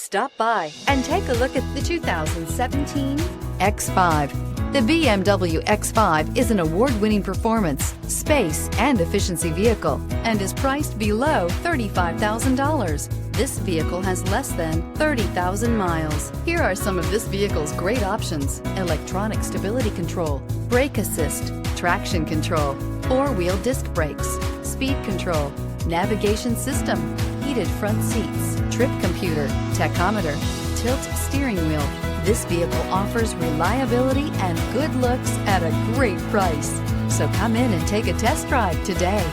Stop by and take a look at the 2017 X5. The BMW X5 is an award-winning performance, space, and efficiency vehicle and is priced below $35,000. This vehicle has less than 30,000 miles. Here are some of this vehicle's great options: electronic stability control, brake assist, traction control, four-wheel disc brakes, speed control, navigation system, heated front seats, trip computer, tachometer, tilt steering wheel. This vehicle offers reliability and good looks at a great price. So come in and take a test drive today.